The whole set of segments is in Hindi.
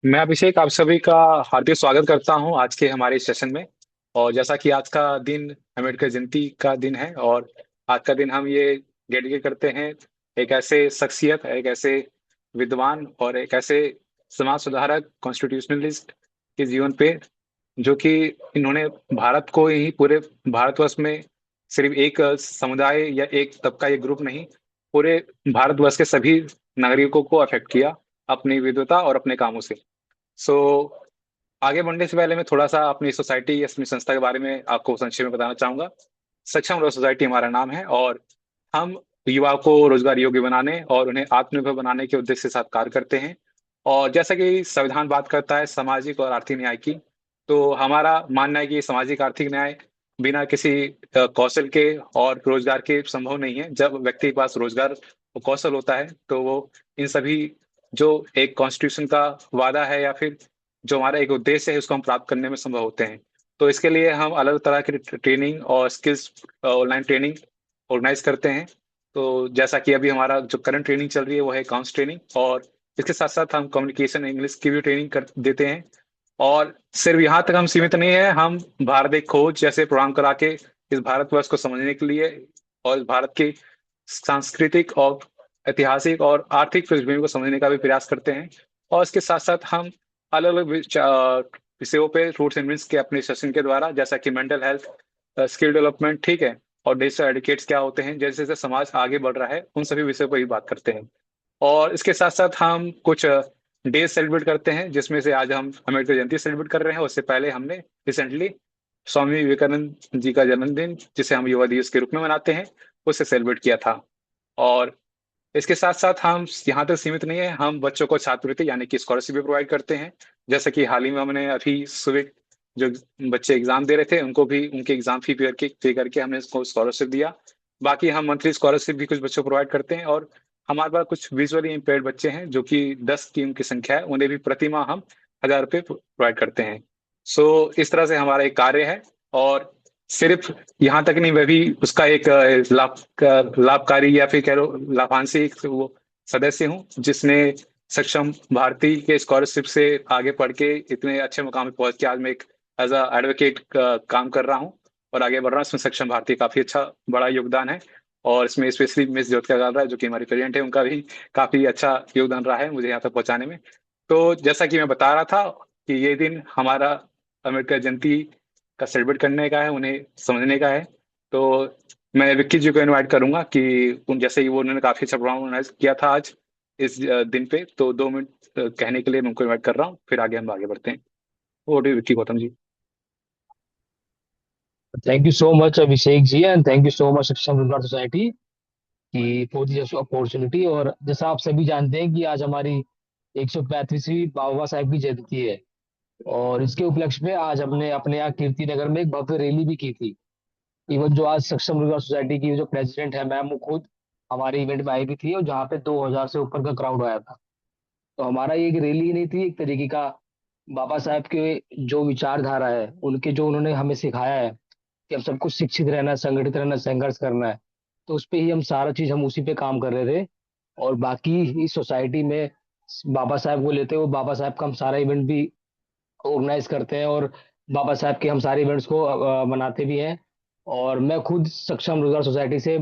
मैं अभिषेक आप सभी का हार्दिक स्वागत करता हूं आज के हमारे इस सेशन में। और जैसा कि आज का दिन अम्बेडकर जयंती का दिन है, और आज का दिन हम ये डेडिकेट करते हैं एक ऐसे शख्सियत, एक ऐसे विद्वान और एक ऐसे समाज सुधारक, कॉन्स्टिट्यूशनलिस्ट के जीवन पे, जो कि इन्होंने भारत को ही, पूरे भारतवर्ष में सिर्फ एक समुदाय या एक तबका, एक ग्रुप नहीं, पूरे भारतवर्ष के सभी नागरिकों को अफेक्ट किया अपनी विद्वता और अपने कामों से। सो आगे बढ़ने से पहले मैं थोड़ा सा अपनी सोसाइटी या अपनी संस्था के बारे में आपको संक्षेप में बताना चाहूंगा। सक्षम रोजगार सोसाइटी हमारा नाम है, और हम युवाओं को रोजगार योग्य बनाने और उन्हें आत्मनिर्भर बनाने के उद्देश्य के साथ कार्य करते हैं। और जैसा कि संविधान बात करता है सामाजिक और आर्थिक न्याय की, तो हमारा मानना है कि सामाजिक आर्थिक न्याय बिना किसी कौशल के और रोजगार के संभव नहीं है। जब व्यक्ति के पास रोजगार और कौशल होता है तो वो इन सभी, जो एक कॉन्स्टिट्यूशन का वादा है या फिर जो हमारा एक उद्देश्य है, उसको हम प्राप्त करने में संभव होते हैं। तो इसके लिए हम अलग अलग तरह की ट्रेनिंग और स्किल्स, ऑनलाइन ट्रेनिंग ऑर्गेनाइज करते हैं। तो जैसा कि अभी हमारा जो करंट ट्रेनिंग चल रही है वो है अकाउंट्स ट्रेनिंग, और इसके साथ साथ हम कम्युनिकेशन इंग्लिश की भी ट्रेनिंग कर देते हैं। और सिर्फ यहाँ तक हम सीमित नहीं है, हम भारत एक खोज जैसे प्रोग्राम करा के इस भारतवर्ष को समझने के लिए और इस भारत की सांस्कृतिक और ऐतिहासिक और आर्थिक पृष्ठभूमि को समझने का भी प्रयास करते हैं। और इसके साथ साथ हम अलग अलग विषयों पे रूट्स एंड विंस के अपने सेशन के द्वारा, जैसा कि मेंटल हेल्थ, स्किल डेवलपमेंट, ठीक है, और डिजिटल एडिकेट्स क्या होते हैं, जैसे जैसे समाज आगे बढ़ रहा है उन सभी विषयों पर ही बात करते हैं। और इसके साथ साथ हम कुछ डे सेलिब्रेट करते हैं, जिसमें से आज हम अम्बेडकर जयंती सेलिब्रेट कर रहे हैं। उससे पहले हमने रिसेंटली स्वामी विवेकानंद जी का जन्मदिन, जिसे हम युवा दिवस के रूप में मनाते हैं, उसे सेलिब्रेट किया था। और इसके साथ साथ हम यहाँ तक सीमित नहीं है, हम बच्चों को छात्रवृत्ति यानी कि स्कॉलरशिप भी प्रोवाइड करते हैं। जैसे कि हाल ही में हमने अभी सुबह जो बच्चे एग्जाम दे रहे थे उनको भी उनके एग्जाम फी पे करके हमने उसको स्कॉलरशिप दिया। बाकी हम मंथली स्कॉलरशिप भी कुछ बच्चों को प्रोवाइड करते हैं। और हमारे पास कुछ विजुअली इम्पेयर्ड बच्चे हैं, जो कि 10 की उनकी संख्या है, उन्हें भी प्रति माह हम 1,000 रुपये प्रोवाइड करते हैं। सो इस तरह से हमारा एक कार्य है। और सिर्फ यहाँ तक नहीं, वह भी उसका एक लाभकारी या फिर कह लो लाभांशी एक वो सदस्य हूँ, जिसने सक्षम भारती के स्कॉलरशिप से आगे पढ़ के इतने अच्छे मुकाम पे पहुंच के आज मैं एक एज अ एडवोकेट काम कर रहा हूँ और आगे बढ़ रहा हूँ। इसमें सक्षम भारती काफी अच्छा बड़ा योगदान है। और इसमें स्पेशली मिस ज्योतिका गालरा, जो कि हमारी प्रेसिडेंट है, उनका भी काफी अच्छा योगदान रहा है मुझे यहाँ तक पहुंचाने में। तो जैसा कि मैं बता रहा था कि ये दिन हमारा अम्बेडकर जयंती का सेलिब्रेट करने का है, उन्हें समझने का है। तो मैं विक्की जी को इनवाइट करूंगा कि उन जैसे ही वो उन्होंने काफी अच्छा प्रोग्राम ऑर्गेनाइज किया था आज इस दिन पे, तो 2 मिनट कहने के लिए मैं उनको इनवाइट कर रहा हूँ, फिर आगे हम आगे बढ़ते हैं। वो Vicky Gautam ji. Thank you so much Abhishek ji and thank you so much Saksham Rozgar society की फॉर दिस अपॉर्चुनिटी। और जैसा आप सभी जानते हैं कि आज हमारी 135वीं बाबा साहेब की जयंती है। और इसके उपलक्ष्य में आज हमने अपने यहाँ कीर्ति नगर में एक भव्य रैली भी की थी। इवन जो आज सक्षम रोजगार सोसाइटी की जो प्रेसिडेंट है मैम, वो खुद हमारे इवेंट में आई भी थी और जहाँ पे 2,000 से ऊपर का क्राउड आया था। तो हमारा ये एक रैली ही नहीं थी, एक तरीके का बाबा साहेब के जो विचारधारा है, उनके जो उन्होंने हमें सिखाया है कि हम सबको शिक्षित रहना है, संगठित रहना, संघर्ष करना है। तो उस पे ही हम सारा चीज हम उसी पे काम कर रहे थे। और बाकी इस सोसाइटी में बाबा साहब को लेते हुए बाबा साहब का हम सारा इवेंट भी ऑर्गेनाइज करते हैं और बाबा साहब के हम सारे इवेंट्स को मनाते भी हैं। और मैं खुद सक्षम रोजगार सोसाइटी से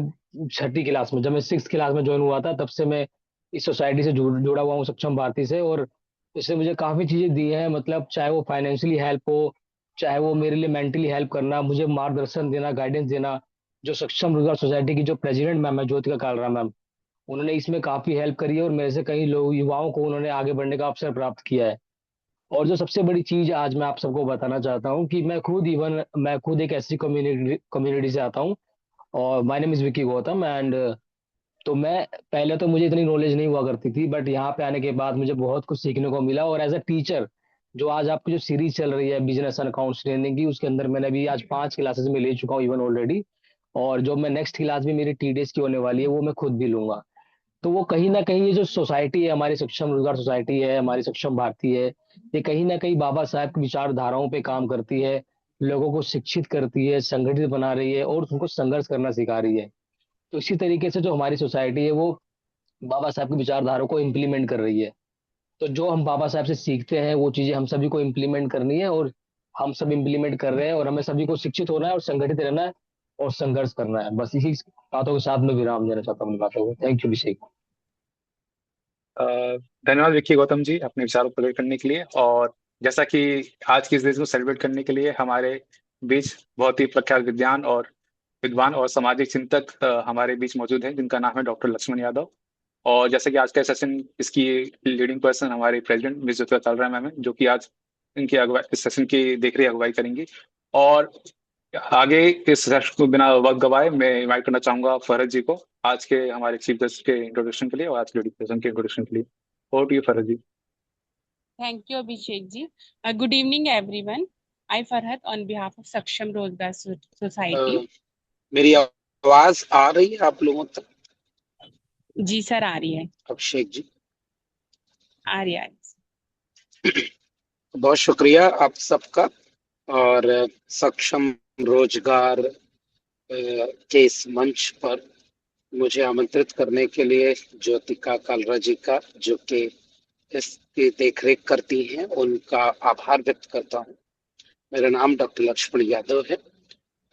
छठी क्लास में, जब मैं 6th क्लास में ज्वाइन हुआ था, तब से मैं इस सोसाइटी से जुड़ा हुआ हूँ, सक्षम भारती से। और इसने मुझे काफी चीजें दी हैं, मतलब चाहे वो फाइनेंशियली हेल्प हो, चाहे वो मेरे लिए मेंटली हेल्प करना, मुझे मार्गदर्शन देना, गाइडेंस देना। जो सक्षम रोजगार सोसाइटी की जो प्रेसिडेंट मैम है, ज्योतिका कालरा मैम, उन्होंने इसमें काफी हेल्प करी है और मेरे से कई लोग, युवाओं को उन्होंने आगे बढ़ने का अवसर प्राप्त किया है। और जो सबसे बड़ी चीज आज मैं आप सबको बताना चाहता हूँ कि मैं खुद एक ऐसी कम्युनिटी कम्युनिटी से आता हूँ। और my name is Vicky Gautam and तो मैं, पहले तो मुझे इतनी नॉलेज नहीं हुआ करती थी, बट यहाँ पे आने के बाद मुझे बहुत कुछ सीखने को मिला। और एज अ टीचर, जो आज आपकी जो सीरीज चल रही है बिजनेस एंड अकाउंट्स ट्रेनिंग की, उसके अंदर मैंने भी आज 5 क्लासेस में ले चुका हूँ इवन ऑलरेडी। और जो मैं नेक्स्ट क्लास भी मेरी टीडीएस की होने वाली है, वो मैं खुद भी लूंगा। तो वो कहीं ना कहीं ये जो सोसाइटी है, हमारी सक्षम रोजगार सोसाइटी है, हमारी सक्षम भारती है, ये कहीं ना कहीं बाबा साहब की विचारधाराओं पे काम करती है, लोगों को शिक्षित करती है, संगठित बना रही है और उनको संघर्ष करना सिखा रही है। तो इसी तरीके से जो हमारी सोसाइटी है, वो बाबा साहब की विचारधारा को इम्प्लीमेंट कर रही है। तो जो हम बाबा साहब से सीखते हैं वो चीजें हम सभी को इम्प्लीमेंट करनी है, और हम सब इम्प्लीमेंट कर रहे हैं, और हमें सभी को शिक्षित होना है और संगठित रहना है और संघर्ष करना है। बस इसी बातों के साथ मैं विराम देना चाहता हूँ अपनी बातों को। थैंक यू अभिषेक। अ, धन्यवाद विक्की गौतम जी अपने विचारों को प्रकट करने के लिए। और जैसा कि आज के इस दिन को सेलिब्रेट करने के लिए हमारे बीच बहुत ही प्रख्यात विद्वान और सामाजिक चिंतक हमारे बीच मौजूद हैं, जिनका नाम है डॉक्टर लक्ष्मण यादव। और जैसे कि आज का सेशन, इसकी लीडिंग पर्सन हमारे president miss Jyotika Chawla ma'am है, जो कि आज इनकी अगुवाई, इस सेशन की देख रही अगुवाई करेंगी। और आगे इस सेशन को बिना वक्त गवाए मैं इनवाइट करना चाहूंगा फरहत जी को, आज के हमारे चीफ गेस्ट के इंट्रोडक्शन के लिए और आज के लीडिंग पर्सन के इंट्रोडक्शन के लिए। Over to you Farhat ji. Thank you, Abhishek ji. Good evening, everyone. I Farhat on behalf of Saksham Rozgar Society. मेरी आवाज आ रही है आप लोगों तक? जी सर, आ रही है। अभिषेक जी, आ रही है। बहुत शुक्रिया आप सबका। और सक्षम रोजगार के इस मंच पर मुझे आमंत्रित करने के लिए ज्योतिका कालरा जी का, जो कि इसकी देखरेख करती हैं, उनका आभार व्यक्त करता हूँ। मेरा नाम डॉक्टर लक्ष्मण यादव है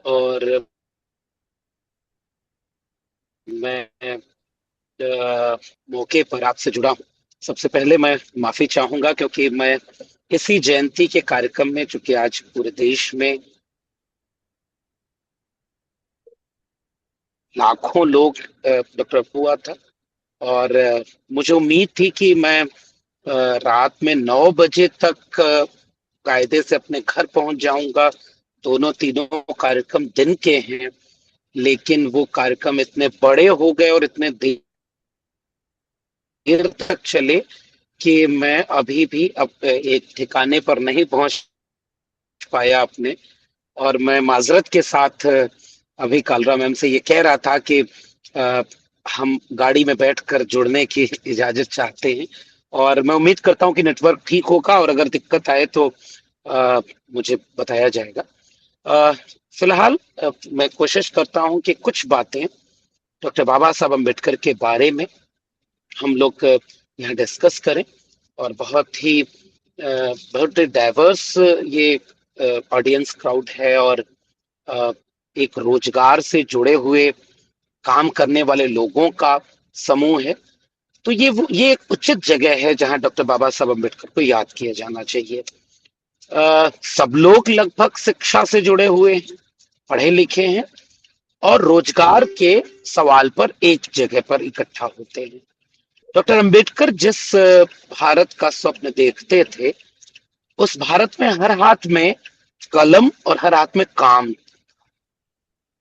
और मैं मौके पर आपसे जुड़ा हूँ। सबसे पहले मैं माफी चाहूंगा क्योंकि मैं इसी जयंती के कार्यक्रम में, चूंकि आज पूरे देश में लाखों लोग डॉक्टर हुआ था, और मुझे उम्मीद थी कि मैं रात में 9 बजे तक कायदे से अपने घर पहुंच जाऊंगा। दोनों तीनों कार्यक्रम दिन के हैं, लेकिन वो कार्यक्रम इतने बड़े हो गए और इतने देर तक चले कि मैं अभी भी अब एक ठिकाने पर नहीं पहुंच पाया अपने। और मैं माजरत के साथ अभी कालरा मैम से ये कह रहा था कि हम गाड़ी में बैठकर जुड़ने की इजाजत चाहते हैं, और मैं उम्मीद करता हूं कि नेटवर्क ठीक होगा, और अगर दिक्कत आए तो मुझे बताया जाएगा। फिलहाल मैं कोशिश करता हूं कि कुछ बातें डॉक्टर बाबा साहब अम्बेडकर के बारे में हम लोग यहाँ डिस्कस करें। और बहुत ही डाइवर्स ये ऑडियंस क्राउड है, और एक रोजगार से जुड़े हुए काम करने वाले लोगों का समूह है। तो ये एक उचित जगह है जहां डॉक्टर बाबा साहब अम्बेडकर को याद किया जाना चाहिए। सब लोग लगभग शिक्षा से जुड़े हुए हैं, पढ़े लिखे हैं, और रोजगार के सवाल पर एक जगह पर इकट्ठा होते हैं। डॉक्टर अंबेडकर जिस भारत का स्वप्न देखते थे, उस भारत में हर हाथ में कलम और हर हाथ में काम,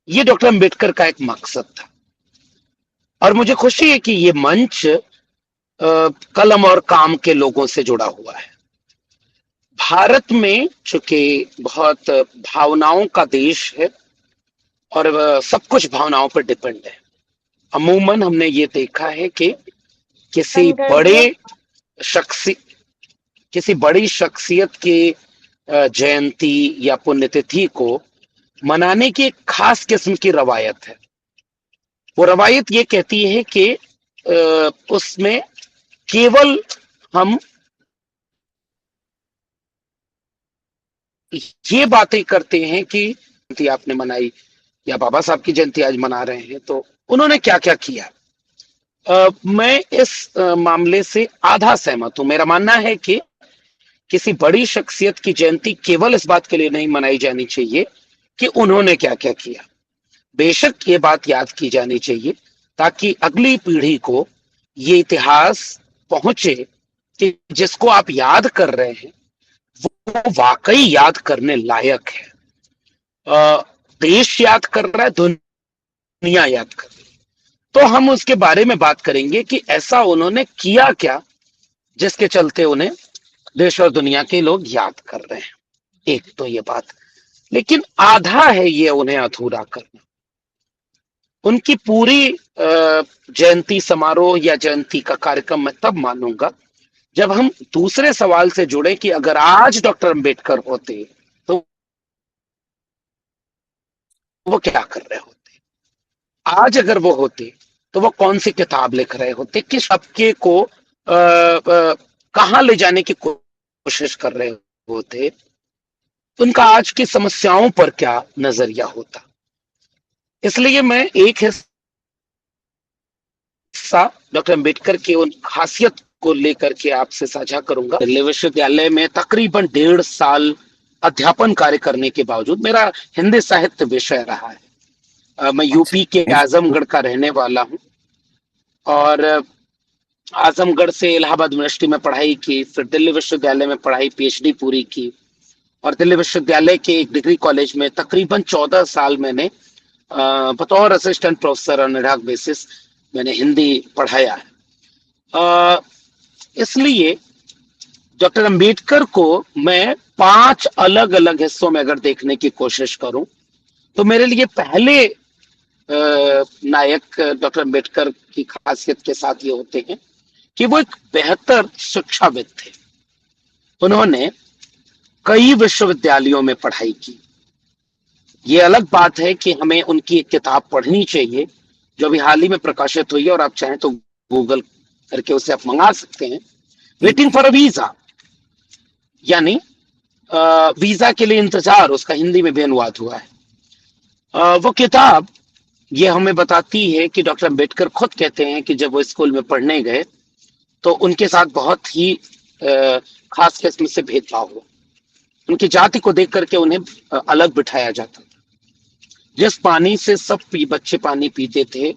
ये डॉक्टर अंबेडकर का एक मकसद था। और मुझे खुशी है कि ये मंच कलम और काम के लोगों से जुड़ा हुआ है। भारत में चूंकि बहुत भावनाओं का देश है, और सब कुछ भावनाओं पर डिपेंड है। अमूमन हमने ये देखा है कि किसी बड़े शख्सी किसी बड़ी शख्सियत की जयंती या पुण्यतिथि को मनाने की एक खास किस्म की रवायत है। वो रवायत ये कहती है कि उसमें केवल हम ये बातें करते हैं कि जयंती आपने मनाई या बाबा साहब की जयंती आज मना रहे हैं, तो उन्होंने क्या क्या किया। मैं इस मामले से आधा सहमत हूं। मेरा मानना है कि किसी बड़ी शख्सियत की जयंती केवल इस बात के लिए नहीं मनाई जानी चाहिए कि उन्होंने क्या क्या किया। बेशक ये बात याद की जानी चाहिए ताकि अगली पीढ़ी को ये इतिहास पहुंचे कि जिसको आप याद कर रहे हैं वो वाकई याद करने लायक है। देश याद कर रहा है, दुनिया याद कर रही है। तो हम उसके बारे में बात करेंगे कि ऐसा उन्होंने किया क्या जिसके चलते उन्हें देश और दुनिया के लोग याद कर रहे हैं। एक तो ये बात, लेकिन आधा है ये उन्हें अधूरा करना। उनकी पूरी जयंती समारोह या जयंती का कार्यक्रम मैं तब मानूंगा जब हम दूसरे सवाल से जुड़े कि अगर आज डॉक्टर अंबेडकर होते तो वो क्या कर रहे होते, आज अगर वो होते तो वो कौन सी किताब लिख रहे होते, किस हफ्ते को कहाँ ले जाने की कोशिश कर रहे होते, उनका आज की समस्याओं पर क्या नजरिया होता। इसलिए मैं एक हिस्सा डॉक्टर अंबेडकर के उन खासियत को लेकर के आपसे साझा करूंगा। दिल्ली विश्वविद्यालय में तकरीबन 1.5 साल अध्यापन कार्य करने के बावजूद, मेरा हिंदी साहित्य विषय रहा है। मैं यूपी के आजमगढ़ का रहने वाला हूं और आजमगढ़ से इलाहाबाद यूनिवर्सिटी में पढ़ाई की, फिर दिल्ली विश्वविद्यालय में पढ़ाई, पीएचडी पूरी की, और दिल्ली विश्वविद्यालय के एक डिग्री कॉलेज में तकरीबन 14 साल मैंने बतौर assistant professor on ad hoc basis मैंने हिंदी पढ़ाया है। इसलिए डॉक्टर अंबेडकर को मैं 5 अलग अलग हिस्सों में अगर देखने की कोशिश करूं, तो मेरे लिए पहले नायक डॉक्टर अंबेडकर की खासियत के साथ ये होते हैं कि वो एक बेहतर शिक्षाविद थे। उन्होंने कई विश्वविद्यालयों में पढ़ाई की। ये अलग बात है कि हमें उनकी एक किताब पढ़नी चाहिए जो अभी हाल ही में प्रकाशित हुई है, और आप चाहें तो गूगल करके उसे आप मंगा सकते हैं, वेटिंग फॉर अ वीजा, यानी वीजा के लिए इंतजार, उसका हिंदी में भी अनुवाद हुआ है। वो किताब ये हमें बताती है कि डॉक्टर अंबेडकर खुद कहते हैं कि जब वो स्कूल में पढ़ने गए तो उनके साथ बहुत ही खास किस्म से भेदभाव हुआ। उनकी जाति को देख करके उन्हें अलग बिठाया जाता था। जिस पानी से सब बच्चे पानी पीते थे,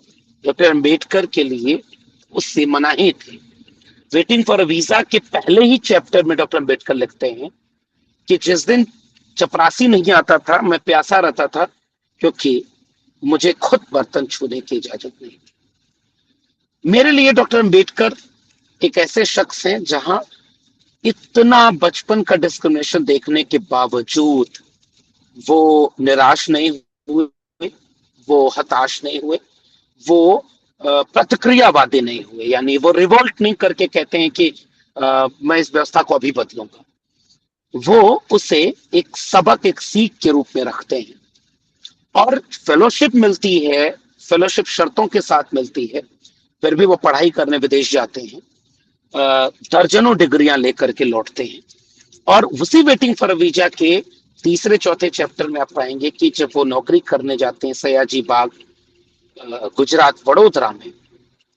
डॉक्टर अंबेडकर के लिए उससे मनाही थी। वेटिंग फॉर अ वीजा के पहले ही चैप्टर में डॉक्टर अंबेडकर लिखते हैं कि जिस दिन चपरासी नहीं आता था, मैं प्यासा रहता था, क्योंकि मुझे खुद बर्तन छूने की इजाजत नहीं थी। मेरे लिए डॉक्टर अंबेडकर एक ऐसे शख्स हैं जहां इतना बचपन का डिस्क्रिमिनेशन देखने के बावजूद वो निराश नहीं हुए, वो हताश नहीं हुए, वो प्रतिक्रियावादी नहीं हुए, यानी वो रिवोल्ट नहीं करके कहते हैं कि मैं इस व्यवस्था को अभी बदलूंगा। वो उसे एक सबक, एक सीख के रूप में रखते हैं। और फेलोशिप मिलती है, फेलोशिप शर्तों के साथ मिलती है, फिर भी वो पढ़ाई करने विदेश जाते हैं, दर्जनों डिग्रियां लेकर के लौटते हैं। और उसी वेटिंग फॉर वीजा के तीसरे चौथे चैप्टर में आप पाएंगे कि जब वो नौकरी करने जाते हैं सयाजी बाग, गुजरात, वडोदरा में,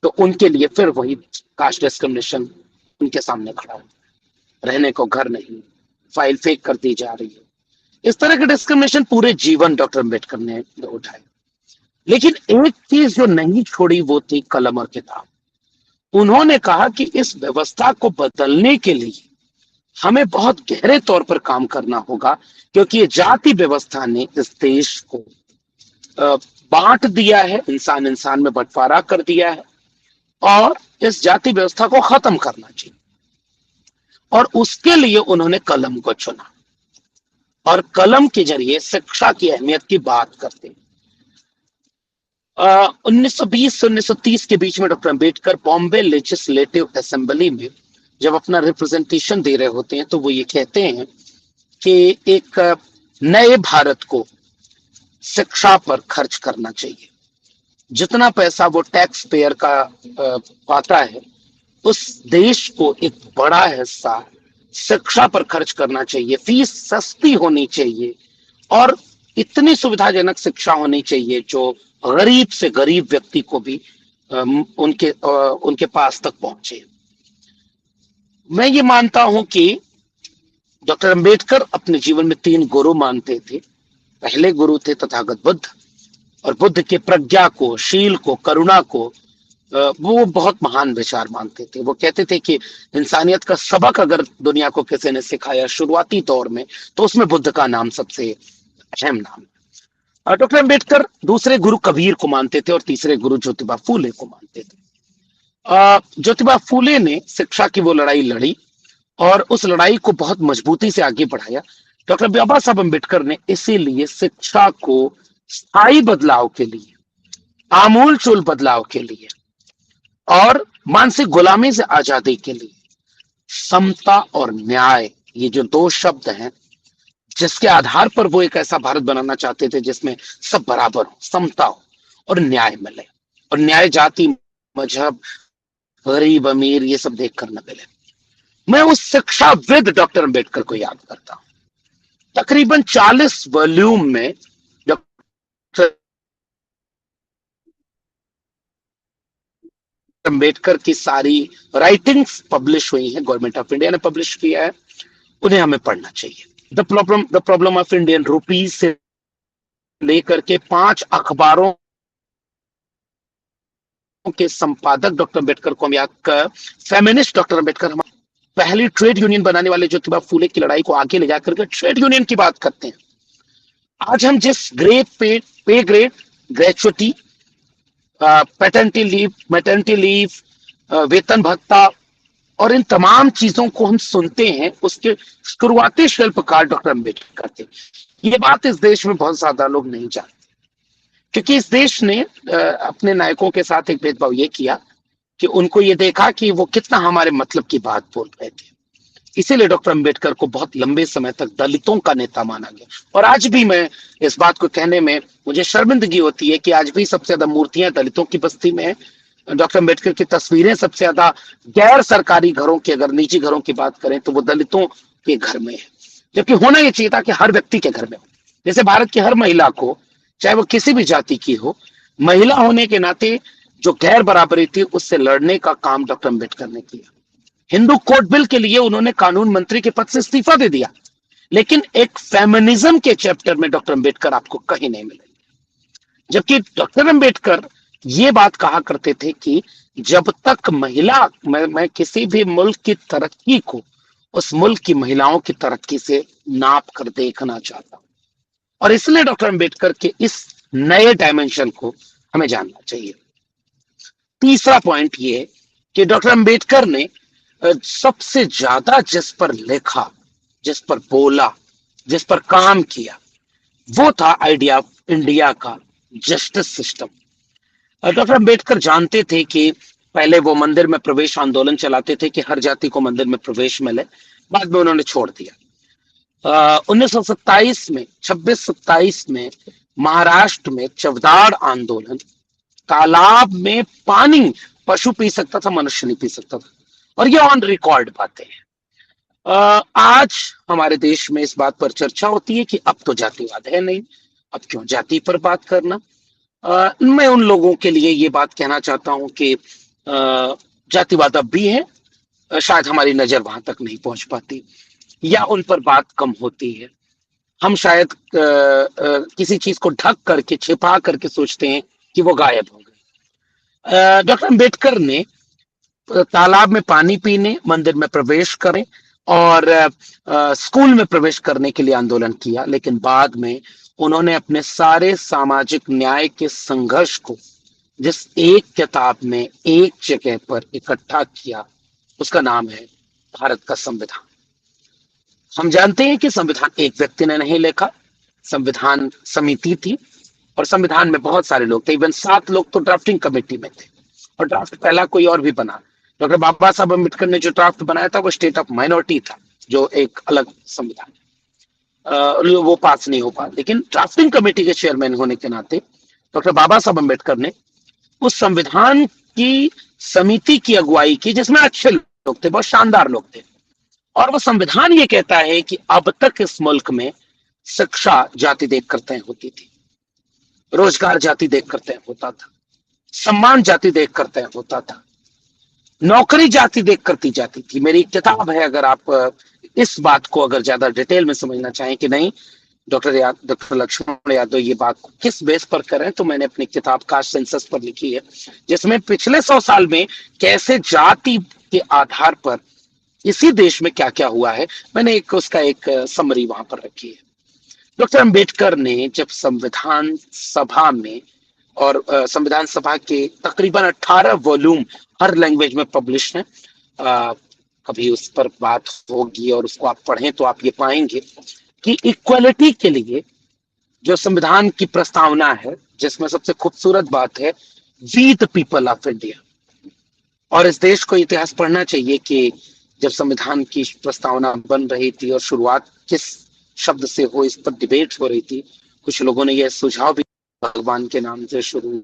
तो उनके लिए फिर वही कास्ट डिस्क्रिमिनेशन उनके सामने खड़ा हो, रहने को घर नहीं, फाइल फेक कर दी जा रही है। इस तरह के डिस्क्रिमिनेशन पूरे जीवन डॉक्टर अंबेडकर ने उठाए। लेकिन एक चीज जो नहीं छोड़ी वो थी कलम और किताब। उन्होंने कहा कि इस व्यवस्था को बदलने के लिए हमें बहुत गहरे तौर पर काम करना होगा, क्योंकि ये जाति व्यवस्था ने इस देश को बांट दिया है, इंसान इंसान में बंटवारा कर दिया है, और इस जाति व्यवस्था को खत्म करना चाहिए। और उसके लिए उन्होंने कलम को चुना, और कलम के जरिए शिक्षा की अहमियत की बात करते हैं। 1920 से 1930 के बीच में doctor Ambedkar Bombay legislative assembly में जब अपना रिप्रेजेंटेशन दे रहे होते हैं, तो वो ये कहते हैं कि एक नए भारत को शिक्षा पर खर्च करना चाहिए। जितना पैसा वो टैक्स पेयर का पाता है, उस देश को एक बड़ा हिस्सा शिक्षा पर खर्च करना चाहिए। फीस सस्ती होनी चाहिए और इतनी सुविधाजनक शिक्षा होनी चाहिए जो गरीब से गरीब व्यक्ति को भी उनके पास तक पहुंचे। मैं ये मानता हूं कि डॉक्टर अंबेडकर अपने जीवन में 3 गुरु मानते थे। पहले गुरु थे तथागत बुद्ध, और बुद्ध के प्रज्ञा को, शील को, करुणा को वो बहुत महान विचार मानते थे। वो कहते थे कि इंसानियत का सबक अगर दुनिया को किसी ने सिखाया शुरुआती दौर में, तो उसमें बुद्ध का नाम सबसे अहम नाम है। डॉक्टर अंबेडकर दूसरे गुरु कबीर को मानते थे और तीसरे गुरु ज्योतिबा फूले को मानते थे। ज्योतिबा फूले ने शिक्षा की वो लड़ाई लड़ी और उस लड़ाई को बहुत मजबूती से आगे बढ़ाया। डॉक्टर बाबा साहब अंबेडकर ने इसीलिए शिक्षा को स्थायी बदलाव के लिए, आमूल चूल बदलाव के लिए और मानसिक गुलामी से आजादी के लिए समता और न्याय, ये जो 2 शब्द हैं जिसके आधार पर वो एक ऐसा भारत बनाना चाहते थे जिसमें सब बराबर हो, समता हो और न्याय मिले। और न्याय जाति, मजहब, गरीब अमीर ये सब देख कर न मिले। मैं उस शिक्षाविद डॉक्टर अंबेडकर को याद करता हूं। तकरीबन 40 वॉल्यूम में डॉक्टर अंबेडकर की सारी राइटिंग्स पब्लिश हुई हैं, गवर्नमेंट ऑफ इंडिया ने पब्लिश किया है, उन्हें हमें पढ़ना चाहिए। The problem of Indian rupees से लेकर के 5 अखबारों के संपादक डॉक्टर अंबेडकर को हम याद कर, फेमिनिस्ट डॉक्टर अंबेडकर, हम पहली ट्रेड यूनियन बनाने वाले ज्योतिबा फूले की लड़ाई को आगे ले जाकर के ट्रेड यूनियन की बात करते हैं। आज हम जिस पे grade, gratuity, paternity leave, maternity leave, वेतन भत्ता और इन तमाम चीजों को हम सुनते हैं, उसके शुरुआती शिल्पकार डॉक्टर अंबेडकर थे। ये बात इस देश में बहुत ज्यादा लोग नहीं जानते, क्योंकि इस देश ने अपने नायकों के साथ एक भेदभाव ये किया कि उनको ये देखा कि वो कितना हमारे मतलब की बात बोल रहे थे। इसीलिए डॉक्टर अंबेडकर को बहुत लंबे समय तक दलितों का नेता माना गया। और आज भी मैं इस बात को कहने में मुझे शर्मिंदगी होती है कि आज भी सबसे ज्यादा मूर्तियां दलितों की बस्ती में है। डॉक्टर अंबेडकर की तस्वीरें सबसे ज्यादा गैर सरकारी घरों की, अगर निजी घरों की बात करें तो वो दलितों के घर में है, जबकि होना ये चाहिए था कि हर व्यक्ति के घर में हो। जैसे भारत की हर महिला को, चाहे वो किसी भी जाति की हो, महिला होने के नाते जो गैर बराबरी थी उससे लड़ने का काम डॉक्टर अंबेडकर ने किया। हिंदू कोड बिल के लिए उन्होंने कानून मंत्री के पद से इस्तीफा दे दिया, लेकिन एक फेमिनिज्म के चैप्टर में डॉक्टर अंबेडकर आपको कहीं नहीं मिलेंगे। जबकि डॉक्टर अंबेडकर ये बात कहा करते थे कि जब तक महिला, मैं किसी भी मुल्क की तरक्की को उस मुल्क की महिलाओं की तरक्की से नाप कर देखना चाहता हूं। और इसलिए डॉक्टर अंबेडकर के इस नए डायमेंशन को हमें जानना चाहिए। तीसरा पॉइंट ये कि डॉक्टर अंबेडकर ने सबसे ज्यादा जिस पर लिखा, जिस पर बोला, जिस पर काम किया, वो था आइडिया ऑफ इंडिया का जस्टिस सिस्टम। डॉक्टर अंबेडकर जानते थे कि पहले वो मंदिर में प्रवेश आंदोलन चलाते थे कि हर जाति को मंदिर में प्रवेश मिले, बाद में उन्होंने छोड़ दिया। 1927 में, 26-27 में महाराष्ट्र में चवदार आंदोलन, तालाब में पानी पशु पी सकता था, मनुष्य नहीं पी सकता था, और ये ऑन रिकॉर्ड बातें हैं। आज हमारे देश में इस बात पर चर्चा होती है कि अब तो जातिवाद है नहीं, अब क्यों जाति पर बात करना। मैं उन लोगों के लिए ये बात कहना चाहता हूं कि जातिवाद अब भी है, शायद हमारी नजर वहां तक नहीं पहुंच पाती या उन पर बात कम होती है। हम शायद किसी चीज को ढक करके, छिपा करके सोचते हैं कि वो गायब हो गए। डॉक्टर अंबेडकर ने तालाब में पानी पीने, मंदिर में प्रवेश करें और स्कूल में प्रवेश करने के लिए आंदोलन किया, लेकिन बाद में उन्होंने अपने सारे सामाजिक न्याय के संघर्ष को जिस एक किताब में एक जगह पर इकट्ठा किया, उसका नाम है भारत का संविधान। हम जानते हैं कि संविधान एक व्यक्ति ने नहीं लिखा, संविधान समिति थी और संविधान में बहुत सारे लोग थे, इवन 7 लोग तो ड्राफ्टिंग कमेटी में थे और ड्राफ्ट पहला कोई और भी बना। डॉक्टर बाबा साहब अम्बेडकर ने जो ड्राफ्ट बनाया था वो स्टेट ऑफ माइनॉरिटी था, जो एक अलग संविधान, वो पास नहीं हो पाया। लेकिन ड्राफ्टिंग कमेटी के चेयरमैन होने के नाते डॉक्टर बाबा साहब अम्बेडकर ने उस संविधान की समिति की अगुवाई की, जिसमें अच्छे लोग थे, बहुत शानदार लोग थे। और वो संविधान ये कहता है कि अब तक इस मुल्क में शिक्षा जाति देख कर तय होती थी, रोजगार जाति देख कर तय होता था, सम्मान जाति देख कर तय होता था, नौकरी जाति देख कर दी जाती थी। मेरी किताब है, अगर आप इस बात को अगर ज्यादा डिटेल में समझना चाहें कि नहीं डॉक्टर लक्ष्मण यादव ये बात किस बेस पर करें, तो मैंने अपनी किताब कास्ट सेंसस पर लिखी है, जिसमें पिछले 100 साल में कैसे जाति के आधार पर इसी देश में क्या क्या हुआ है, मैंने उसका एक समरी वहां पर रखी है। डॉक्टर अंबेडकर ने जब संविधान सभा में, और संविधान सभा के तकरीबन 18 वॉल्यूम हर लैंग्वेज में पब्लिश हैं, कभी उस पर बात होगी और उसको आप पढ़ें तो आप ये पाएंगे कि इक्वलिटी के लिए जो संविधान की प्रस्तावना है, जिसमें सबसे खूबसूरत बात है we the people of India. और इस देश को इतिहास पढ़ना चाहिए कि जब संविधान की प्रस्तावना बन रही थी और शुरुआत किस शब्द से हो, इस पर डिबेट हो रही थी। कुछ लोगों ने यह सुझाव भी भगवान के नाम से शुरू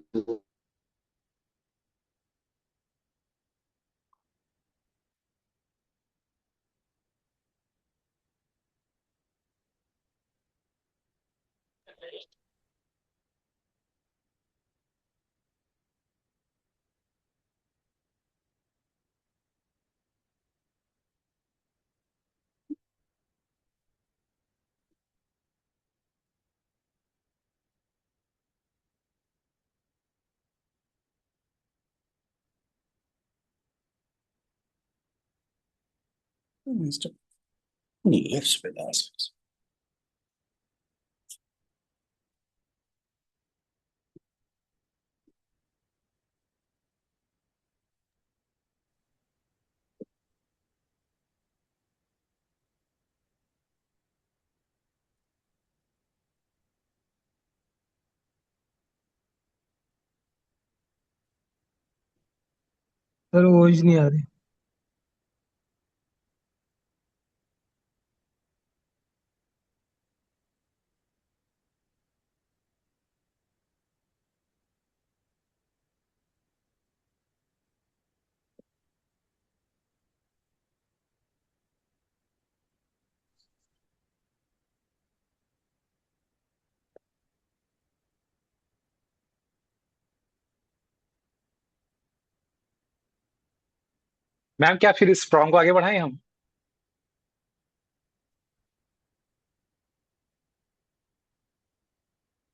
Mr. Yes, with us. Sir voice नहीं आ रही। मैम क्या फिर इस प्रॉन्ग को आगे बढ़ाएं हम?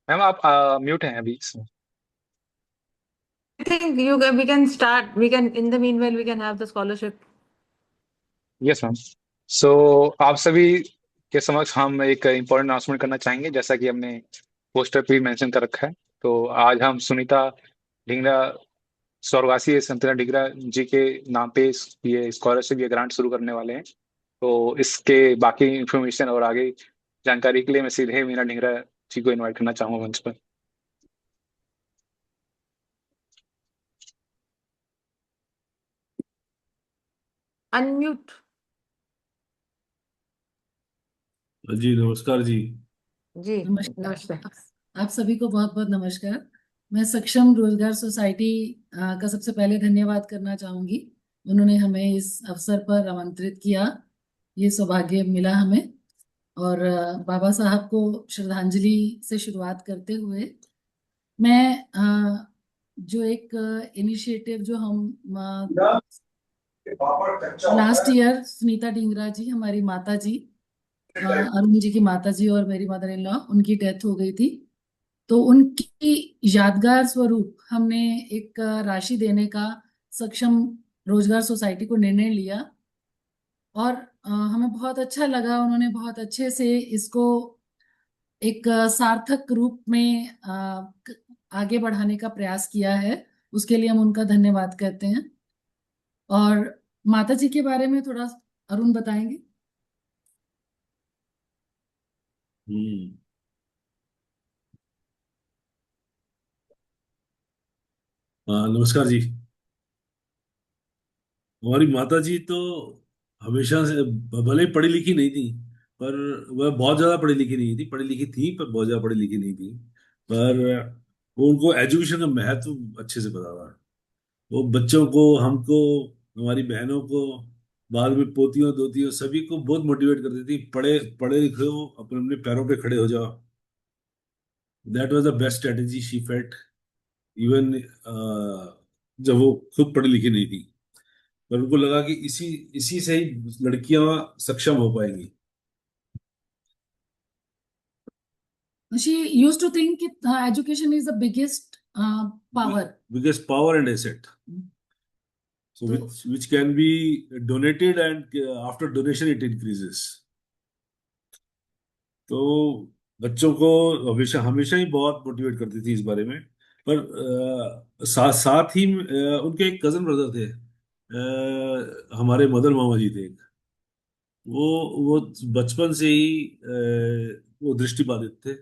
मैम आप म्यूट हैं अभी इसमें। I think we can start. We can in the meanwhile we can have the scholarship. Yes ma'am. So आप सभी के समक्ष हम एक इम्पोर्टेंट अनाउंसमेंट करना चाहेंगे, जैसा कि हमने पोस्टर पे मेंशन कर रखा है। तो आज हम सुनीता ढींगरा, स्वर्गवासी संतना ढींगरा जी के नाम पे ये स्कॉलरशिप, ये ग्रांट शुरू करने वाले हैं। तो इसके बाकी इंफॉर्मेशन और आगे जानकारी के लिए मैं सीधे मीना ढींगरा जी को इनवाइट करना चाहूंगा मंच पर। Unmute. जी नमस्कार जी। जी नमस्कार। नमस्ते। आप सभी को बहुत बहुत नमस्कार। मैं सक्षम रोजगार सोसाइटी का सबसे पहले धन्यवाद करना चाहूंगी। उन्होंने हमें इस अवसर पर आमंत्रित किया, ये सौभाग्य मिला हमें। और बाबा साहब को श्रद्धांजलि से शुरुआत करते हुए मैं जो एक इनिशिएटिव जो हम लास्ट ईयर सुनीता ढींगरा जी, हमारी माता जी, अरुण जी की माता जी और मेरी मदर इन लॉ, उनकी डेथ हो गई थी। तो उनकी यादगार स्वरूप हमने एक राशि देने का सक्षम रोजगार सोसाइटी को निर्णय लिया। और हमें बहुत अच्छा लगा, उन्होंने बहुत अच्छे से इसको एक सार्थक रूप में आगे बढ़ाने का प्रयास किया है। उसके लिए हम उनका धन्यवाद कहते हैं। और माता जी के बारे में थोड़ा अरुण बताएंगे। हम्म। हाँ नमस्कार जी। हमारी माता जी तो हमेशा से भले ही पढ़ी लिखी नहीं थी, पर वह बहुत ज्यादा पढ़ी लिखी नहीं थी। पढ़ी लिखी थी पर बहुत ज्यादा पढ़ी लिखी नहीं थी। पर वो उनको एजुकेशन का महत्व अच्छे से पता था। वो बच्चों को, हमको, हमारी बहनों को, बाद में पोतियों दोतियों सभी को बहुत मोटिवेट करती थी, पढ़े पढ़े लिखे हो, अपने अपने पैरों पे खड़े हो जाओ। That was the best strategy she felt. Even जब वो खुद पढ़ी लिखी नहीं थी, पर उनको लगा कि इसी इसी से ही लड़कियां सक्षम हो पाएंगी। She used to think that education is the biggest power. Biggest power and asset. So तो which can be donated, and after donation it increases. तो बच्चों को हमेशा हमेशा ही बहुत मोटिवेट करती थी इस बारे में। पर साथ साथ ही उनके एक कजन ब्रदर थे, हमारे मदन मामा जी थे एक। वो वो बचपन से ही वो दृष्टिबाधित थे।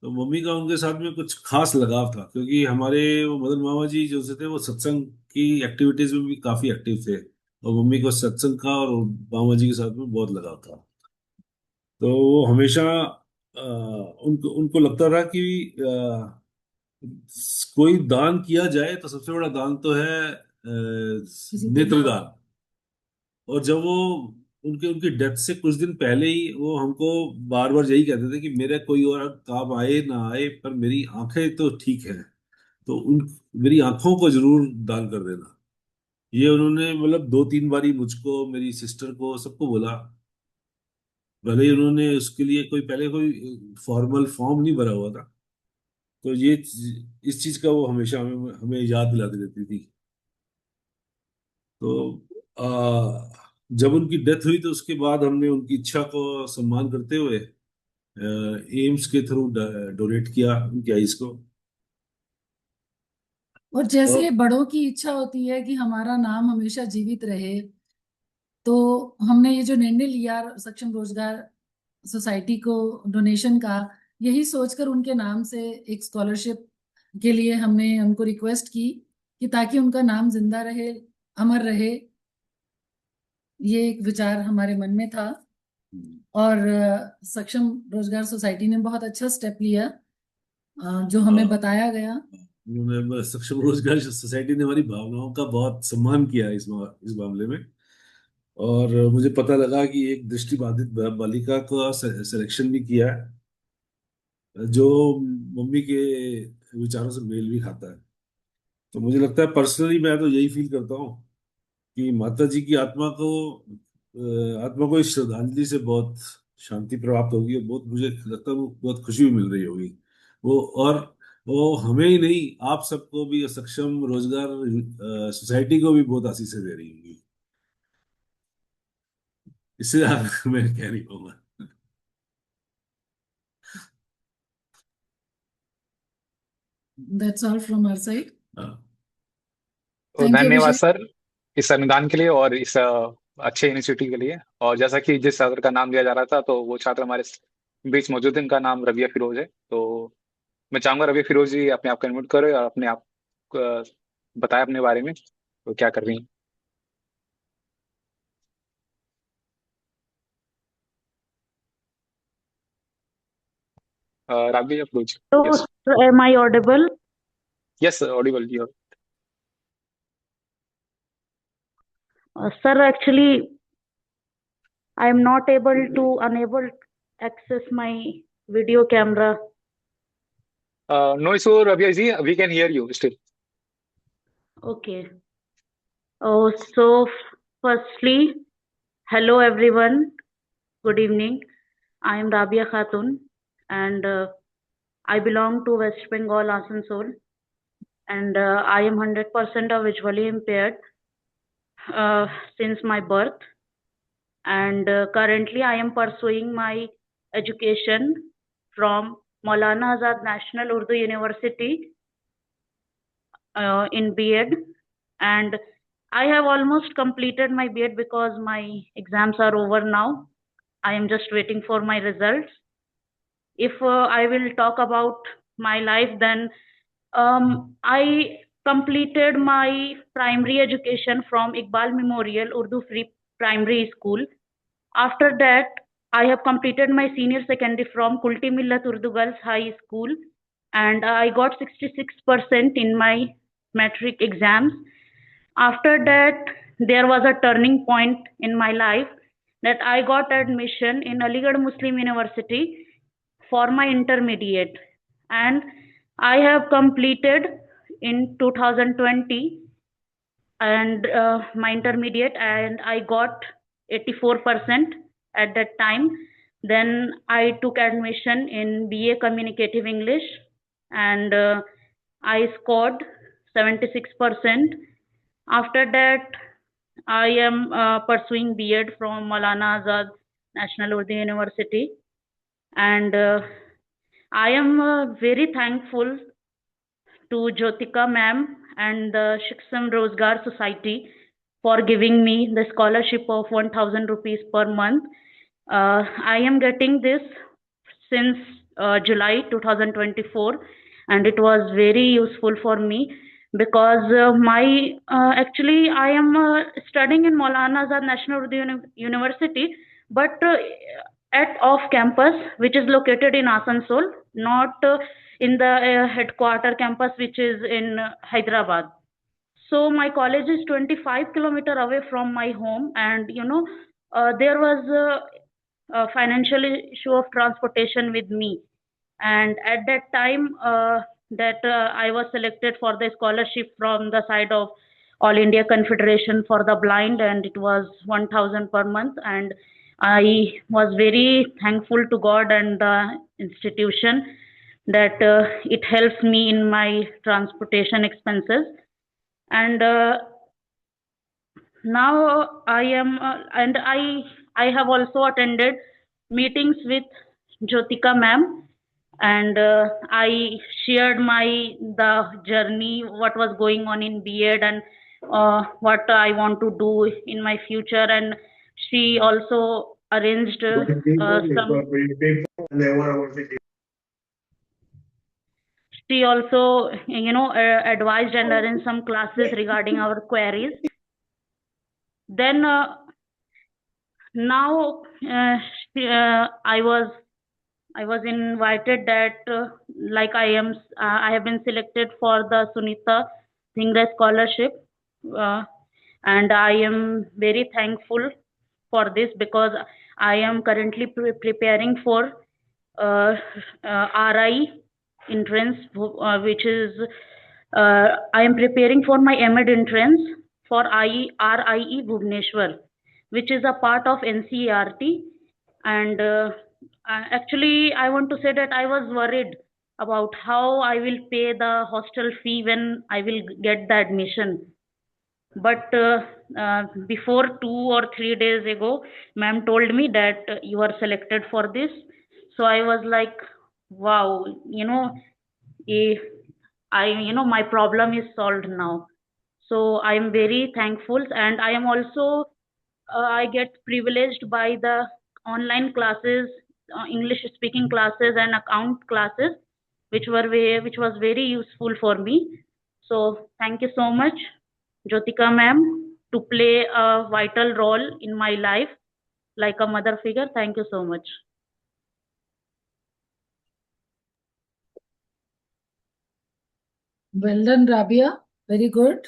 तो मम्मी का उनके साथ में कुछ खास लगाव था, क्योंकि हमारे वो मदन मामा जी जो से थे वो सत्संग की एक्टिविटीज में भी काफी एक्टिव थे। और मम्मी को सत्संग का और मामा जी के साथ में बहुत लगाव था। तो वो हमेशा उनको उनको लगता था कि कोई दान किया जाए तो सबसे बड़ा दान तो है किसी को नेत्रदान। और जब वो उनके उनकी डेथ से कुछ दिन पहले ही वो हमको बार बार यही कहते थे कि मेरा कोई और काम आए ना आए पर मेरी आंखें तो ठीक है, तो उन मेरी आंखों को जरूर दान कर देना। ये उन्होंने मतलब 2-3 बारी मुझको, मेरी सिस्टर को, सबको बोला। भले ही उन्होंने उसके लिए कोई पहले कोई फॉर्मल फॉर्म नहीं भरा हुआ था, तो इस चीज का वो हमेशा हमें हमें याद दिलाती रहती थी। तो जब उनकी डेथ हुई तो उसके बाद हमने उनकी इच्छा को सम्मान करते हुए एम्स के थ्रू डोनेट किया उनकी आइस को। और जैसे और बड़ों की इच्छा होती है कि हमारा नाम हमेशा जीवित रहे, तो हमने ये जो निर्णय लिया सक्षम रोजगार सोसाइटी को डोनेशन का, यही सोचकर उनके नाम से एक स्कॉलरशिप के लिए हमने उनको रिक्वेस्ट की कि ताकि उनका नाम जिंदा रहे, अमर रहे। ये एक विचार हमारे मन में था और सक्षम रोजगार सोसाइटी ने बहुत अच्छा स्टेप लिया, जो हमें बताया गया। उन्होंने सक्षम रोजगार सोसाइटी ने हमारी भावनाओं का बहुत सम्मान किया इस मामले में। और मुझे पता लगा कि एक दृष्टिबाधित बालिका का सिलेक्शन भी किया है, जो मम्मी के विचारों से मेल भी खाता है। तो मुझे लगता है पर्सनली मैं तो यही फील करता हूँ कि माता जी की आत्मा को इस श्रद्धांजलि से बहुत शांति प्राप्त होगी, और बहुत मुझे लगता है वो बहुत खुशी भी मिल रही होगी। वो और वो हमें ही नहीं, आप सबको भी, सक्षम रोजगार सोसाइटी को भी बहुत आशीषें दे रही होगी। इससे ज्यादा मैं कह नहीं पाऊंगा। That's all from our side. हाँ। तो Thank you, धन्यवाद Abhishek. सर इस अनुदान के लिए और इस अच्छे इनिशिएटिव के लिए। और जैसा कि जिस छात्र का नाम लिया जा रहा था तो वो छात्र हमारे बीच मौजूद है, इनका नाम रबिया फिरोज है। तो मैं चाहूंगा रबिया फिरोज जी अपने आप को अनम्यूट करें और अपने आप बताएं अपने बारे में, तो क्या कर रही हैं। Rabia Firoz. So, yes am I audible? Yes audible you. Sir, actually, I am not unable access my video camera. No issue Rabia ji, we can hear you still. Okay. Oh, so firstly, hello everyone. Good evening. I am Rabia Khatun, and I belong to West Bengal, Asansol, and I am 100% visually impaired since my birth. And currently I am pursuing my education from Maulana Azad National Urdu University in B.Ed, and I have almost completed my B.Ed because my exams are over now. I am just waiting for my results. If I will talk about my life, then I completed my primary education from Iqbal Memorial Urdu Free Primary School. After that, I have completed my senior secondary from Kulti Millat Urdu Girls High School, and I got 66% in my metric exams. After that, there was a turning point in my life that I got admission in Aligarh Muslim University for my intermediate, and I have completed in 2020 and my intermediate, and I got 84% at that time. Then I took admission in BA Communicative English, and I scored 76%. After that, I am pursuing B.Ed from Maulana Azad National Urdu University, and I am very thankful to Jyotika ma'am and the Shiksam Rozgar Society for giving me the scholarship of 1000 rupees per month. I am getting this since July 2024, and it was very useful for me because actually I am studying in Maulana Azad National Urdu University, but at off campus, which is located in Asansol, not in the headquarter campus, which is in Hyderabad. So my college is 25 kilometer away from my home, and there was a financial issue of transportation with me, and at that time that I was selected for the scholarship from the side of All India Confederation for the Blind, and it was 1,000 per month, and I was very thankful to God and the institution that it helps me in my transportation expenses. And now I am and I have also attended meetings with Jyotika ma'am, and I shared the journey, what was going on in B.Ed, and what I want to do in my future. And she also arranged she also advised and arranged some classes regarding our queries. Then now I was invited that like I have been selected for the Sunita Dhingra scholarship, and I am very thankful for this, because I am currently preparing for RI entrance, which is I am preparing for my MEd entrance for RIE Bhubaneswar, which is a part of NCERT. And actually, I want to say that I was worried about how I will pay the hostel fee when I will get the admission. But before 2 or 3 days ago, ma'am told me that you are selected for this. So I was like, wow, my problem is solved now. So I am very thankful, and I am also I get privileged by the online classes, English speaking classes and account classes, which was very useful for me. So thank you so much, Jyotika ma'am, to play a vital role in my life like a mother figure. Thank you so much. Well done, Rabia. Very good.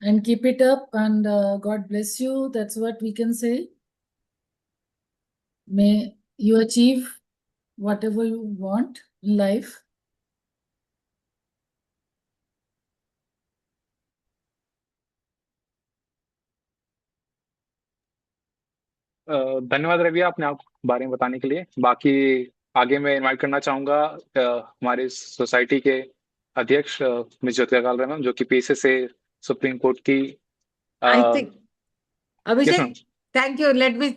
And keep it up, and God bless you. That's what we can say. May you achieve whatever you want in life. धन्यवाद रवि, आपने आप बारे में बताने के लिए। बाकी आगे मैं इनवाइट करना चाहूंगा हमारे सोसाइटी के अध्यक्ष मिस ज्योतिका कालरा मैम, जो कि पीछे से सुप्रीम कोर्ट की I think Abhishek, ma'am. Thank you. Let me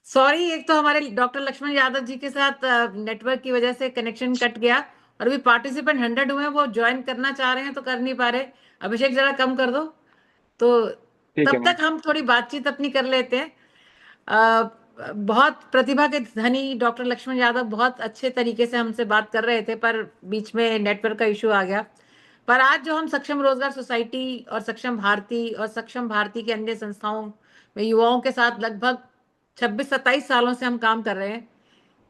sorry, एक तो हमारे डॉक्टर लक्ष्मण यादव जी के साथ नेटवर्क की वजह से कनेक्शन कट गया, और अभी पार्टिसिपेंट 100 हुए हैं, वो ज्वाइन करना चाह रहे हैं तो कर नहीं पा रहे। अभिषेक जरा कम कर दो, तो ठीक है तब तक हम थोड़ी बातचीत अपनी कर लेते हैं। बहुत प्रतिभा के धनी डॉक्टर लक्ष्मण यादव बहुत अच्छे तरीके से हमसे बात कर रहे थे, पर बीच में नेटवर्क का इशू आ गया। पर आज जो हम सक्षम रोजगार सोसाइटी और सक्षम भारती के अन्य संस्थाओं में युवाओं के साथ लगभग 26-27 सालों से हम काम कर रहे हैं,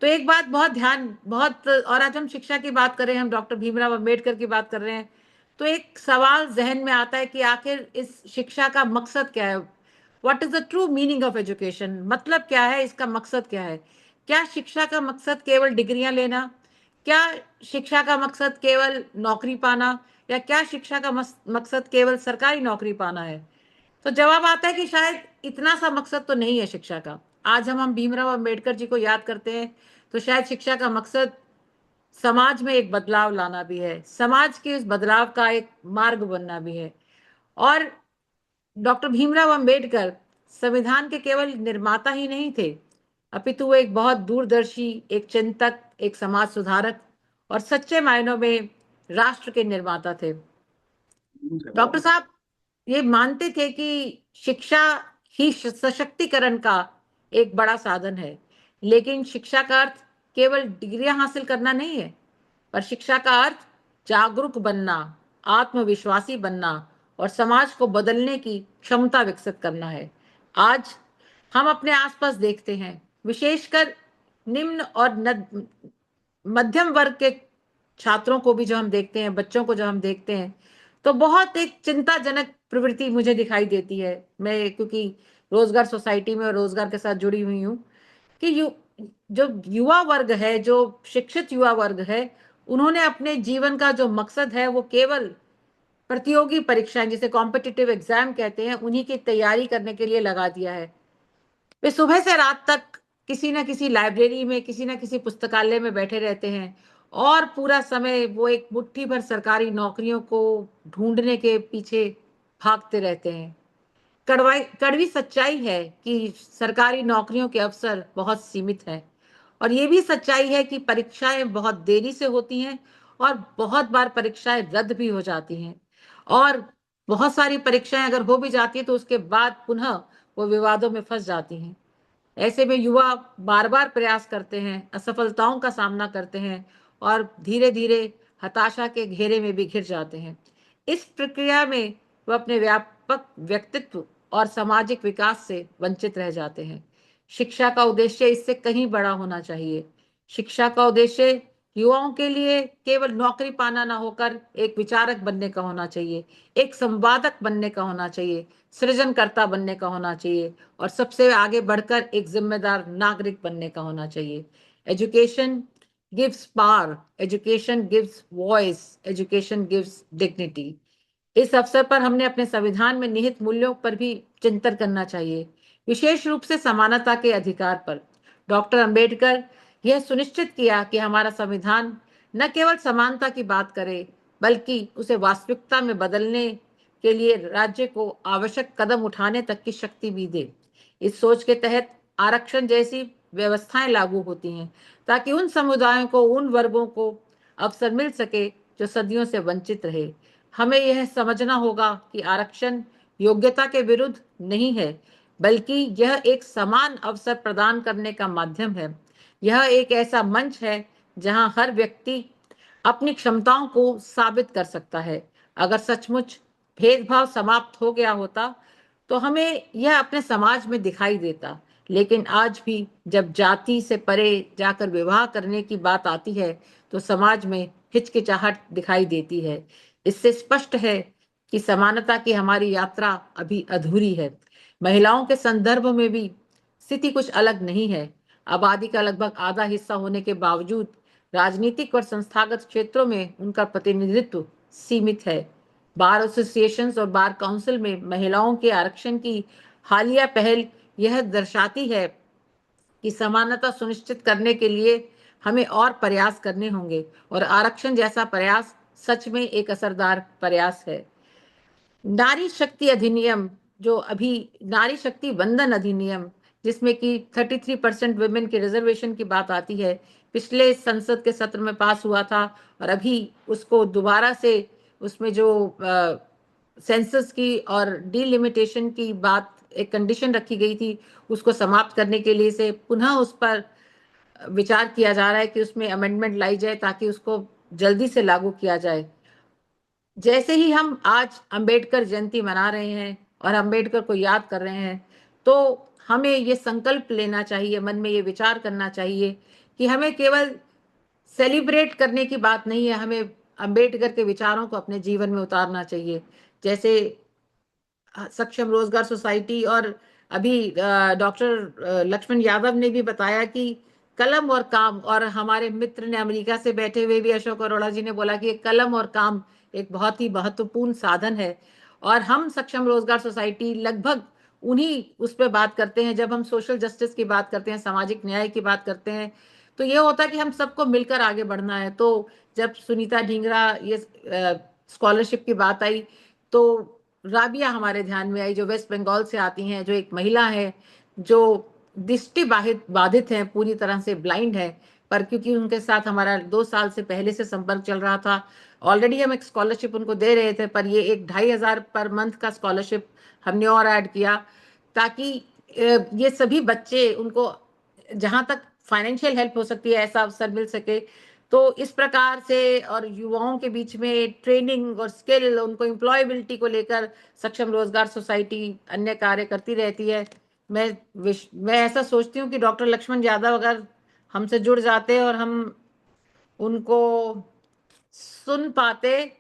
तो एक बात और आज हम शिक्षा की बात कर रहे हैं, हम डॉक्टर भीमराव अंबेडकर की बात कर रहे हैं, तो एक सवाल जहन में आता है कि आखिर इस शिक्षा का मकसद क्या है। What is the true meaning of education? मतलब क्या है, इसका मकसद क्या है? क्या शिक्षा का मकसद केवल डिग्रियां लेना? क्या शिक्षा का मकसद केवल नौकरी पाना? या क्या शिक्षा का मकसद केवल सरकारी नौकरी पाना है? तो जवाब आता है कि शायद इतना सा मकसद तो नहीं है शिक्षा का। आज हम भीमराव अंबेडकर जी को याद करते हैं, तो शायद शिक्षा का मकसद समाज में एक बदलाव लाना भी है, समाज के उस बदलाव का एक मार्ग बनना भी है। और डॉक्टर भीमराव अंबेडकर संविधान के केवल निर्माता ही नहीं थे, अपितु वो एक बहुत दूरदर्शी, एक चिंतक, एक समाज सुधारक और सच्चे मायनों में राष्ट्र के निर्माता थे। डॉक्टर साहब ये मानते थे कि शिक्षा ही सशक्तिकरण का एक बड़ा साधन है, लेकिन शिक्षा का अर्थ केवल डिग्रियां हासिल करना नहीं है, पर शिक्षा का अर्थ जागरूक बनना, आत्मविश्वासी बनना और समाज को बदलने की क्षमता विकसित करना है। आज हम अपने आसपास देखते हैं, विशेषकर निम्न और मध्यम वर्ग के छात्रों को भी जो हम देखते हैं, बच्चों को जो हम देखते हैं, तो बहुत एक चिंताजनक प्रवृत्ति मुझे दिखाई देती है। मैं क्योंकि रोजगार सोसाइटी में और रोजगार के साथ जुड़ी हुई हूँ कि जो युवा वर्ग है, जो शिक्षित युवा वर्ग है, उन्होंने अपने जीवन का जो मकसद है वो केवल प्रतियोगी परीक्षाएं, जिसे कॉम्पिटिटिव एग्जाम कहते हैं, उन्हीं की तैयारी करने के लिए लगा दिया है। वे सुबह से रात तक किसी न किसी लाइब्रेरी में, किसी न किसी पुस्तकालय में बैठे रहते हैं और पूरा समय वो एक मुट्ठी भर सरकारी नौकरियों को ढूंढने के पीछे भागते रहते हैं। कड़वी सच्चाई है कि सरकारी नौकरियों के अवसर बहुत सीमित हैं और ये भी सच्चाई है कि परीक्षाएं बहुत देरी से होती हैं और बहुत बार परीक्षाएं रद्द भी हो जाती हैं और बहुत सारी परीक्षाएं अगर हो भी जाती है तो उसके बाद पुनः वो विवादों में फंस जाती हैं। ऐसे में युवा बार बार प्रयास करते हैं, असफलताओं का सामना करते हैं और धीरे धीरे हताशा के घेरे में भी घिर जाते हैं। इस प्रक्रिया में वो अपने व्यापक व्यक्तित्व और सामाजिक विकास से वंचित रह जाते हैं। शिक्षा का उद्देश्य इससे कहीं बड़ा होना चाहिए। शिक्षा का उद्देश्य युवाओं के लिए केवल नौकरी पाना ना होकर एक विचारक बनने का होना चाहिए, एक संवादक बनने का होना चाहिए, सृजनकर्ता बनने का होना चाहिए और सबसे आगे बढ़कर एक जिम्मेदार नागरिक बनने का होना चाहिए। Education gives power, education gives voice, education gives dignity. इस अवसर पर हमने अपने संविधान में निहित मूल्यों पर भी चिंतन करना चाहिए, विशेष रूप से समानता के अधिकार पर। डॉक्टर अंबेडकर यह सुनिश्चित किया कि हमारा संविधान न केवल समानता की बात करे बल्कि उसे वास्तविकता में बदलने के लिए राज्य को आवश्यक कदम उठाने तक की शक्ति भी दे। इस सोच के तहत आरक्षण जैसी व्यवस्थाएं लागू होती हैं ताकि उन समुदायों को, उन वर्गों को अवसर मिल सके जो सदियों से वंचित रहे। हमें यह समझना होगा कि आरक्षण योग्यता के विरुद्ध नहीं है, बल्कि यह एक समान अवसर प्रदान करने का माध्यम है। यह एक ऐसा मंच है जहां हर व्यक्ति अपनी क्षमताओं को साबित कर सकता है। अगर सचमुच भेदभाव समाप्त हो गया होता तो हमें यह अपने समाज में दिखाई देता, लेकिन आज भी जब जाति से परे जाकर विवाह करने की बात आती है तो समाज में हिचकिचाहट दिखाई देती है। इससे स्पष्ट है कि समानता की हमारी यात्रा अभी अधूरी है। महिलाओं के संदर्भ में भी स्थिति कुछ अलग नहीं है। आबादी का लगभग आधा हिस्सा होने के बावजूद राजनीतिक और संस्थागत क्षेत्रों में उनका प्रतिनिधित्व सीमित है। बार एसोसिएशंस और बार काउंसिल में महिलाओं के आरक्षण की हालिया पहल यह दर्शाती है कि समानता सुनिश्चित करने के लिए हमें और प्रयास करने होंगे और आरक्षण जैसा प्रयास सच में एक असरदार प्रयास है। नारी शक्ति अधिनियम, जो अभी नारी शक्ति वंदन अधिनियम, जिसमें कि 33% वुमेन के रिजर्वेशन की बात आती है, पिछले संसद के सत्र में पास हुआ था और अभी उसको दोबारा से उसमें जो सेंसस की और डिलिमिटेशन की बात, एक कंडीशन रखी गई थी, उसको समाप्त करने के लिए से पुनः उस पर विचार किया जा रहा है कि उसमें अमेंडमेंट लाई जाए ताकि उसको जल्दी से लागू किया जाए। जैसे ही हम आज अंबेडकर जयंती मना रहे हैं और अंबेडकर को याद कर रहे हैं तो हमें ये संकल्प लेना चाहिए, मन में ये विचार करना चाहिए कि हमें केवल सेलिब्रेट करने की बात नहीं है, हमें अंबेडकर के विचारों को अपने जीवन में उतारना चाहिए। जैसे सक्षम रोजगार सोसाइटी और अभी डॉक्टर लक्ष्मण यादव ने भी बताया कि कलम और काम, और हमारे मित्र ने अमेरिका से बैठे हुए भी अशोक अरोड़ा जी ने बोला कि कलम और काम एक बहुत ही महत्वपूर्ण साधन है और हम सक्षम रोजगार सोसाइटी लगभग उन्हीं उस पर बात करते हैं। जब हम सोशल जस्टिस की बात करते हैं, सामाजिक न्याय की बात करते हैं, तो ये होता है कि हम सबको मिलकर आगे बढ़ना है। तो जब सुनीता ढींगरा ये स्कॉलरशिप की बात आई तो राबिया हमारे ध्यान में आई, जो वेस्ट बंगाल से आती हैं, जो एक महिला है जो दृष्टि बाधित है, पूरी तरह से ब्लाइंड है, पर क्योंकि उनके साथ हमारा 2 साल से पहले से संपर्क चल रहा था, ऑलरेडी हम एक स्कॉलरशिप उनको दे रहे थे, पर ये एक 2,500 पर मंथ का स्कॉलरशिप हमने और ऐड किया ताकि ये सभी बच्चे, उनको जहां तक फाइनेंशियल हेल्प हो सकती है ऐसा अवसर मिल सके। तो इस प्रकार से और युवाओं के बीच में ट्रेनिंग और स्किल, उनको एम्प्लॉयबिलिटी को लेकर सक्षम रोजगार सोसाइटी अन्य कार्य करती रहती है। मैं ऐसा सोचती हूँ कि डॉक्टर लक्ष्मण यादव अगर हमसे जुड़ जाते और हम उनको सुन पाते,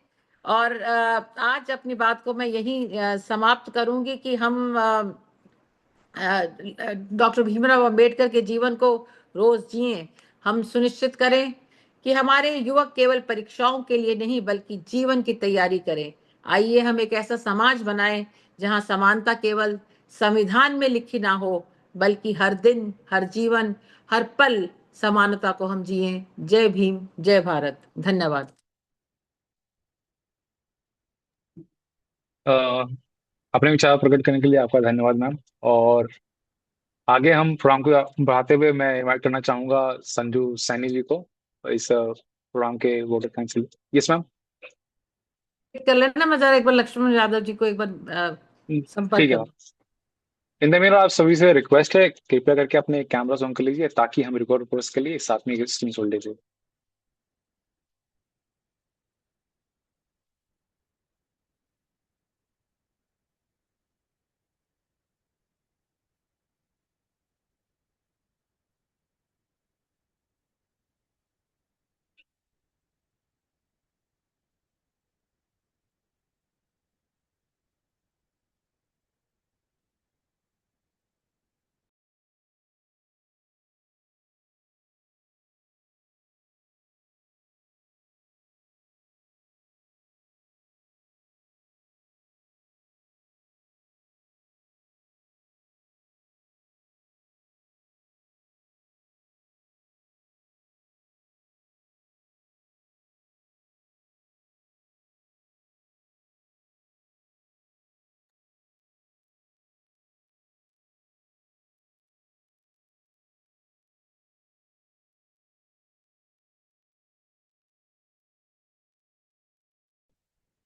और आज अपनी बात को मैं यही समाप्त करूंगी कि हम डॉक्टर भीमराव अंबेडकर के जीवन को रोज जिएं। हम सुनिश्चित करें कि हमारे युवक केवल परीक्षाओं के लिए नहीं बल्कि जीवन की तैयारी करें। आइए हम एक ऐसा समाज बनाएं जहां समानता केवल संविधान में लिखी ना हो बल्कि हर दिन, हर जीवन, हर पल समानता को हम जिएं। जय भीम, जय भारत। धन्यवाद। अपने विचार प्रकट करने के लिए आपका धन्यवाद मैम। और आगे हम प्रोग्राम को बढ़ाते हुए मैं इनवाइट करना चाहूंगा संजू सैनी जी को इस प्रोग्राम के वोटर थैंक्स के लिए। Yes ma'am. कर लेना, मैं जरा एक बार लक्ष्मण यादव जी को एक बार संपर्क ठीक है कर। मैम। इन द मेरा आप सभी से रिक्वेस्ट है, कृपया करके अपने कैमरा ऑन कर लीजिए ताकि हम रिकॉर्ड प्रोसेस के लिए साथ में स्क्रीन छोड़ लीजिए।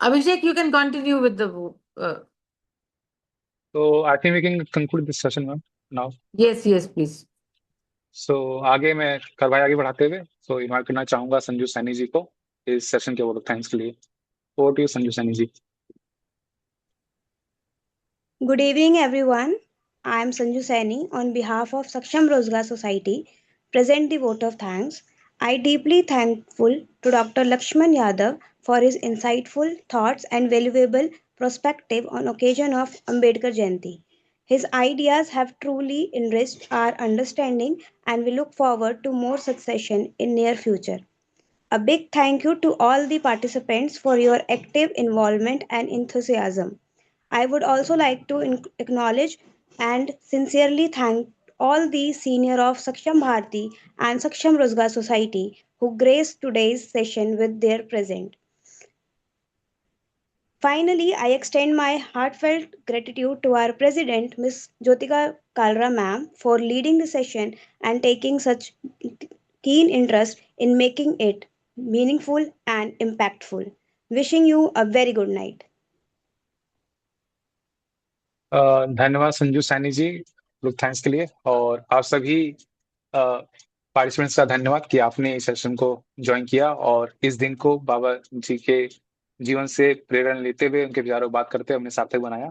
Abhishek, you can continue with the तो I think we can conclude this session ma'am now. yes, please. So आगे मैं कार्रवाई आगे बढ़ाते हुए इनवाइट करना चाहूंगा संजू सैनी जी को इस सेशन के वोटर थैंक्स के लिए। Over to you Sanju Saini ji. Good evening, everyone. I am Sanju Saini on behalf of Saksham Rozgar Society. Present the vote of thanks. I deeply thankful to Dr. Lakshman Yadav for his insightful thoughts and valuable perspective on occasion of Ambedkar Jayanti. His ideas have truly enriched our understanding, and we look forward to more succession in near future. A big thank you to all the participants for your active involvement and enthusiasm. I would also like to acknowledge and sincerely thank all the senior of Saksham Bharati and Saksham Rozgar Society who graced today's session with their presence. Finally, I extend my heartfelt gratitude to our President, Ms. Jyotika Kalra ma'am, for leading the session and taking such keen interest in making it meaningful and impactful. Wishing you a very good night. धन्यवाद संजू सैनी जी ग्रुप थैंक्स के लिए। और आप सभी पार्टिसिपेंट्स का धन्यवाद कि आपने इस सेशन को ज्वाइन किया और इस दिन को बाबा जी के जीवन से प्रेरणा लेते हुए उनके विचारों को बात करते हुए हमने सार्थक बनाया।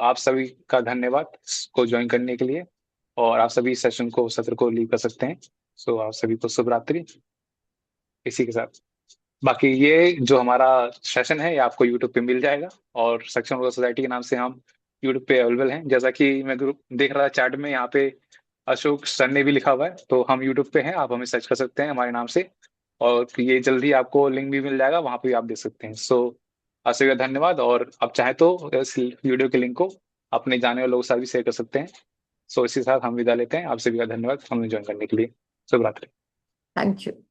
आप सभी का धन्यवाद को ज्वाइन करने के लिए। और आप सभी सेशन को सत्र को लीव कर सकते हैं। आप सभी को शुभ रात्रि। इसी के साथ बाकी ये जो हमारा सेशन है ये आपको यूट्यूब पे मिल जाएगा और सक्षम रोजगार सोसाइटी के नाम से हम यूट्यूब पे अवेलेबल हैं। जैसा कि मैं ग्रुप देख रहा था चैट में, यहाँ पे अशोक सर ने भी लिखा हुआ है, तो हम यूट्यूब पे हैं, आप हमें सर्च कर सकते हैं हमारे नाम से। और ये जल्दी आपको लिंक भी मिल जाएगा, वहां पे भी आप देख सकते हैं। आप सभी का धन्यवाद। और आप चाहे तो इस वीडियो के लिंक को अपने जाने वाले लोगों के साथ भी शेयर कर सकते हैं। इसी के साथ हम विदा लेते हैं। आप सभी का धन्यवाद हमें ज्वाइन करने के लिए। शुभ रात्रि। Thank you.